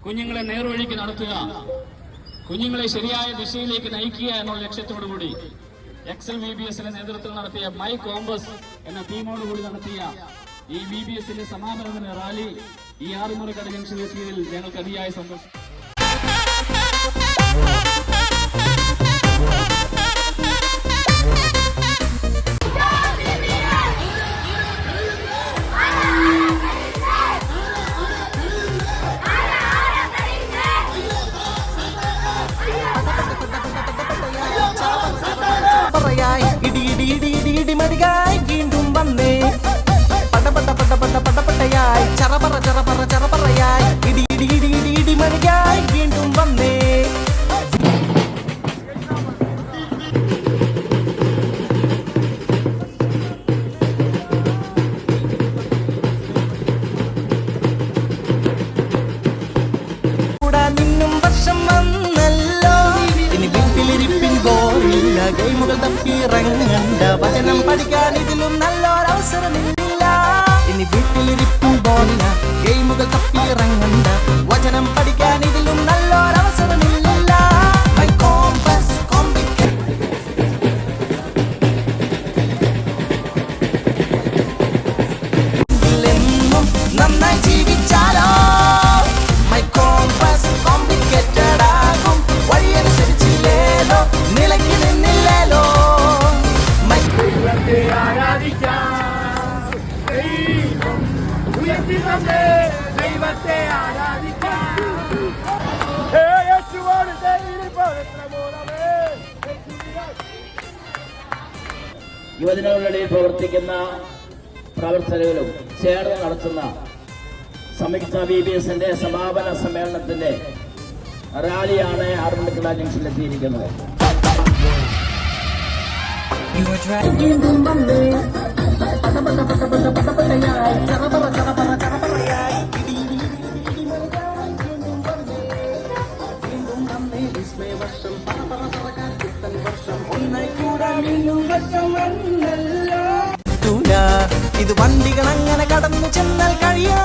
കുഞ്ഞുങ്ങളെ നേർവഴിക്ക് നടത്തുക, കുഞ്ഞുങ്ങളെ ശരിയായ ദിശയിലേക്ക് നയിക്കുക എന്നുള്ള ലക്ഷ്യത്തോടുകൂടി എക്സൽ VBSന്റെ നേതൃത്വത്തിൽ നടത്തിയ മൈ കോമ്പസ് എന്ന തീമോടുകൂടി നടത്തിയ ഈ VBSന്റെ സമാപന റാലി ഈ ആറുമുറക്കട ജംഗ്ഷനിൽ എത്തിയതിൽ ഞങ്ങൾക്ക് അതിയായ സന്തോഷം. ഇടിമടികായി വീണ്ടും വന്നേ പടപടയായി ചറപറയായി ഇടിമടികായി വീണ്ടും വന്നേ. നിന്നും വർഷം വന്നല്ലോ, ഇനി വീട്ടിലിരിപ്പിൻ പോയില്ല, ഗെയിമുകൾ തപ്പിറങ്ങണ്ട, വചനം പഠിക്കാൻ ഇതിലും നല്ലൊരവസരമില്ല. ഇനി വീട്ടിലിരിപ്പിൻ പോയില്ല, ഗെയിമുകൾ തപ്പിറങ്ങണ്ട, വചനം പഠിക്കാൻ ഇതിലും നല്ലൊരവസരമില്ല. My compass എന്നും നന്നായി ജീവിച്ചാലോ. My compass complicated ആകും, വഴിയനുസരിച്ചില്ലേലോ, നിലയ്ക്ക് നിന്നില്ലേലോ. ദൈവത്തെ ആരാധിക്കാം, ദൈവം ഉയർത്തി തന്നെ ദൈവത്തെ ആരാധിക്കാം. യേശുവോട് യുവജനങ്ങളുടെ ഇടയിൽ പ്രവർത്തിക്കുന്ന പ്രവർത്തകരും ചേർന്ന് നടത്തുന്ന സംയുക്ത VBSന്റെ സമാപന സമ്മേളനത്തിന്റെ റാലിയാണ് ആറുമുറക്കട ജംഗ്ഷനിലെത്തിയിരിക്കുന്നത്. ഇത് വണ്ടികൾ അങ്ങനെ കടന്നു ചെന്നാൽ കഴിയാ